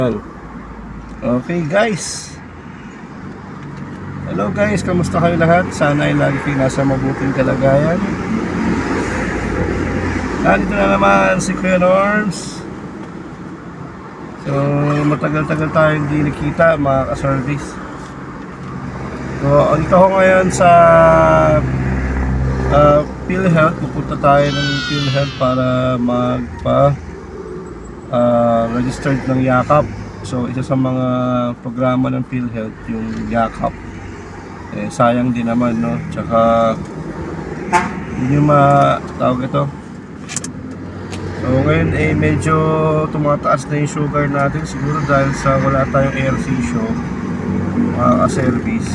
Okay guys, hello guys, kamusta kayo lahat? Sana ay lagi kayo nasa mabuting kalagayan. Nandito na naman si Kuya Norms. So matagal-tagal tayo hindi nakita mga ka-service. So andito ako ngayon sa PhilHealth. Pupunta tayo ng PhilHealth para registered ng yakap. So isa sa mga programa ng PhilHealth yung yakap. Sayang din naman, no? Tsaka hindi matawag ito. So ngayon medyo tumataas na yung sugar natin, siguro dahil sa wala tayong ARC show ka-service.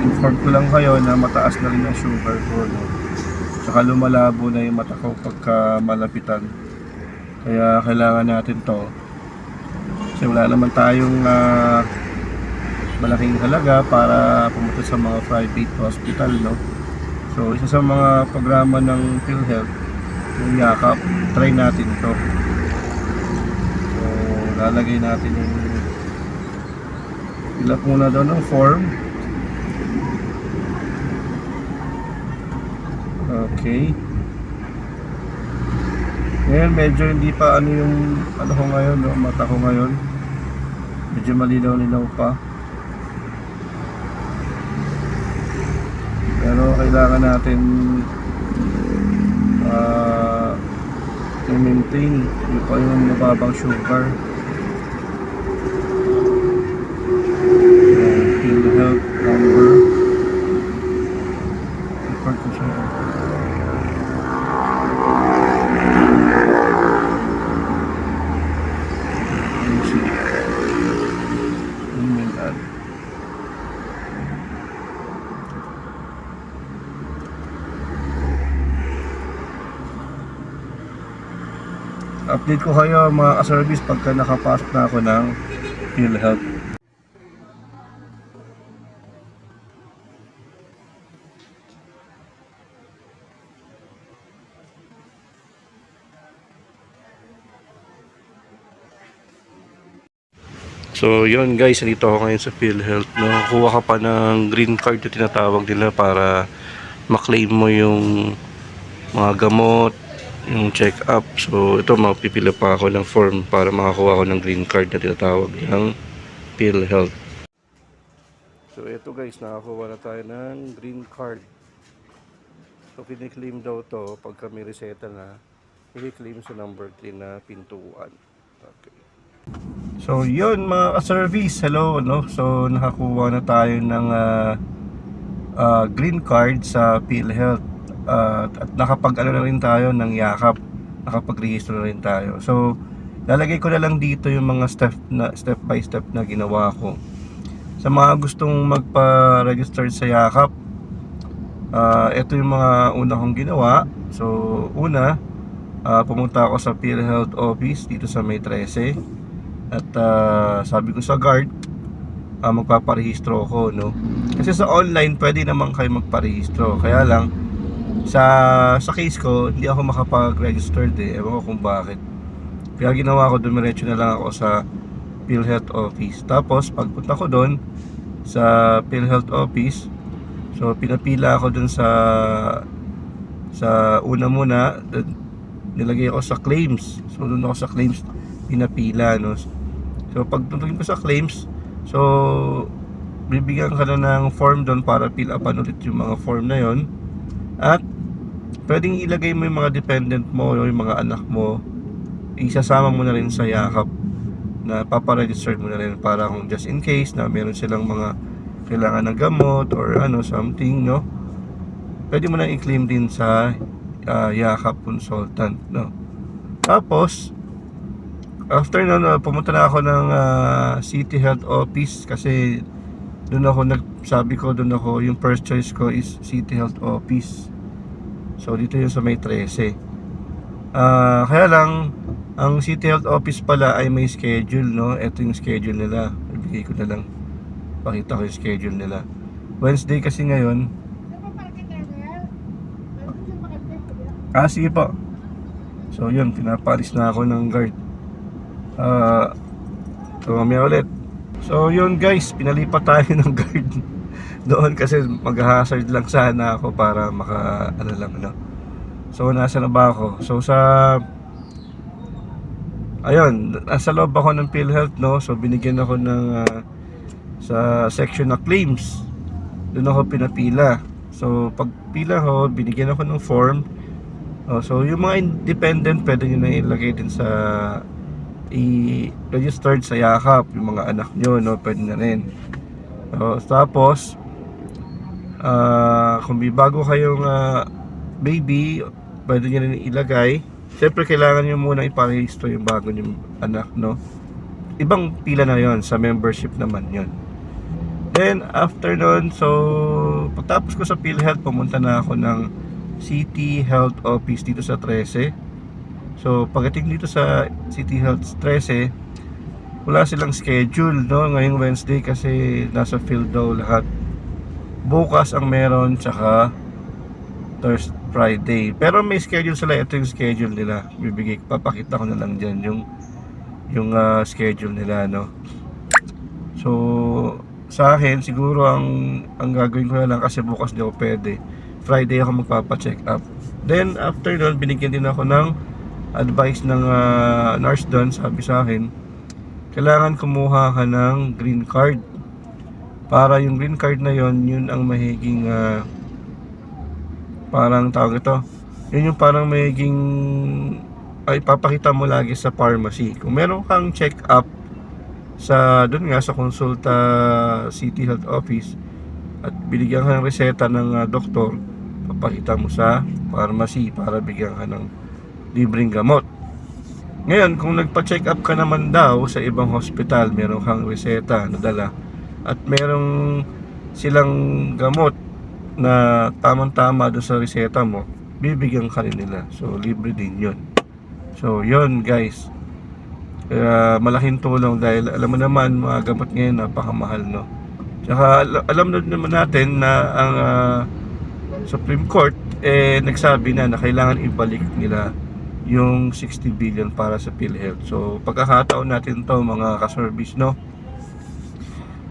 Inform ko lang kayo na mataas na rin ang sugar ko, no? Tsaka lumalabo na yung mata ko pagka malapitan. Kaya kailangan natin to. Kasi wala naman tayong malaking halaga para pumunta sa mga private hospital, no? So isa sa mga programa ng PhilHealth yung yakap, try natin to. So lalagay natin yung ilap muna daw ng form. Okay. Ngayon medyo hindi pa yung ko ngayon, no? Mata ko ngayon medyo malinaw-linaw pa, pero kailangan natin i-maintain yung mababang sugar. PhilHealth number, report ko siya. Update ko kayo mga ka-service pagka nakapasok na ako ng PhilHealth. So yun guys, nandito ako ngayon sa PhilHealth, no? Kuha ka pa ng green card na tinatawag nila para maklaim mo yung mga gamot, yung check-up. So ito, mapipila pa ako ng form para makakuha ako ng green card na tinatawag ng PhilHealth. So ito guys, nakakuha na tayo ng green card. So piniklaim daw to pagka may reseta na, i-claim sa number 3 na pintuan. Okay. So yun mga ka-service, hello, no? So nakakuha na tayo ng green card sa PhilHealth. At nakapag na rin tayo ng yakap, nakapag-register na rin tayo. So lalagay ko na lang dito yung mga step by step na ginawa ko. Sa mga gustong magpa-register sa yakap, ito yung mga una kong ginawa. So una, pumunta ako sa PhilHealth office dito sa May 13. At sabi ko sa guard, magpaparehistro ako, no? Kasi sa online pwede naman kayo magparehistro. Kaya lang sa case ko, hindi ako makapag-register ewan ko kung bakit. Kaya ginawa ko, dumiretso na lang ako sa PhilHealth office. Tapos pagpunta ko doon sa PhilHealth office, so pinapila ako doon sa una muna, nilagay ako sa claims. So doon ako sa claims pinapila, no? So pagtungtungin ko sa claims, so bibigyan ka na ng form doon para fill upan ulit yung mga form na yon. At pwedeng ilagay mo yung mga dependent mo, yung mga anak mo, isasama mo na rin sa yakap, na paparegister mo na rin para kung just in case na meron silang mga kailangan ng gamot or something, no? Pwede mo na i-claim din sa yakap consultant, no? Tapos after nun, pumunta na ako ng City Health Office kasi doon ako sabi ko, doon ako, yung first choice ko is City Health Office. So dito yung sa May 13. Kaya lang ang City Health Office pala ay may schedule, no? Ito yung schedule nila. Ibigay ko na lang, pakita ko yung schedule nila. Wednesday kasi ngayon. Sige po. So yun, pinapalis na ako ng guard. So mamaya ulit. So yun guys, pinalipat tayo ng guard doon kasi mag-hazard lang sana ako para ano lang, no. So nasa na ba ako? So ayun, nasa loob ako ng PhilHealth, no. So binigyan ako ng sa section na claims. Doon ako pinapila. So pag pila ko, binigyan ako ng form. So yung mga independent pwede nyo na ilagay din sa i-registered sa yakap. Yung mga anak nyo, no, pwede na rin. Tapos kung may bago kayong baby, pwede nyo rin ilagay. Siyempre kailangan nyo muna iparehistro yung bago nyong anak, no. Ibang pila na yon, sa membership naman yon. Then after nun, so pagtapos ko sa PhilHealth, pumunta na ako ng City Health Office dito sa 13. So pagdating dito sa City Health 13, wala silang schedule, no, ngayong Wednesday kasi nasa field daw lahat. Bukas ang meron, tsaka Thursday, Friday. Pero may schedule sila, ito yung schedule nila. Papakita ko na lang dyan yung schedule nila, no. So sa akin siguro ang gagawin ko na lang, kasi bukas di ako pwede, Friday ako magpapa-check up. Then after nun, binigyan din ako ng advice ng nurse doon. Sabi sa akin, kailangan kumuha ka ng green card, para yung green card na yon, yun ang mahiging parang tawag ito, yun yung parang mahiging ay papakita mo lagi sa pharmacy kung meron kang check up sa doon nga sa Consulta City Health Office at binigyan ka ng reseta ng doktor. Papakita mo sa pharmacy para bigyan ka ng libreng gamot. Ngayon, kung nagpa-check up ka naman daw sa ibang hospital, meron kang reseta na dala at merong silang gamot na tamang-tama doon sa reseta mo, bibigyan ka rin nila. So libre din yun. So yun guys, malaking tulong dahil alam mo naman mga gamot ngayon napakamahal, no. Tsaka alam naman natin na ang Supreme Court nagsabi na kailangan ibalik nila yung 60 billion para sa PhilHealth. So pagkakataon natin to mga ka-service, no,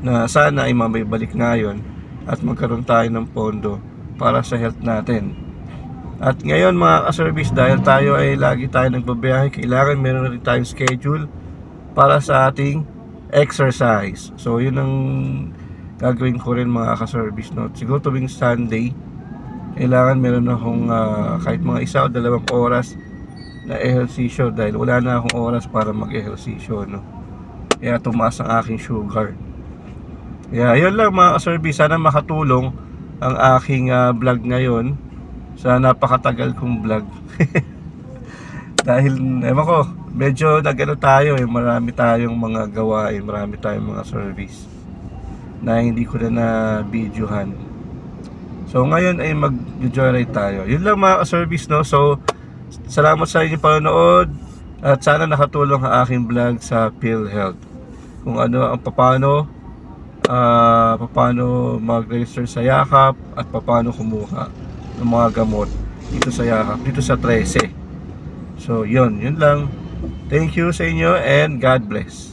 na sana ay mamibalik nga yun at magkaroon tayo ng pondo para sa health natin. At ngayon mga ka-service, dahil tayo ay lagi tayo nagbabiyahe, kailangan meron rin tayong schedule para sa ating exercise. So yun ang gagawin ko rin mga ka-service, no. Siguro tuwing Sunday, kailangan meron akong kahit mga 1 o 2 oras na ehersisyo dahil wala na akong oras para mag-ehersisyo, no. Kaya tumaas ang aking sugar. Kaya yun lang mga ka-service, sana makatulong ang aking vlog ngayon sa napakatagal kong vlog. Dahil ewan ko, medyo nagano tayo marami tayong mga gawain, marami tayong mga service na hindi ko na videohan. So ngayon ay mag-joyride tayo. Yun lang mga service, no. So salamat sa inyong panonood at sana nakatulong ang aking vlog sa PhilHealth. Kung ano ang paano mag-register sa yakap at paano kumuha ng mga gamot dito sa yakap, dito sa 13. So yun lang. Thank you sa inyo and God bless.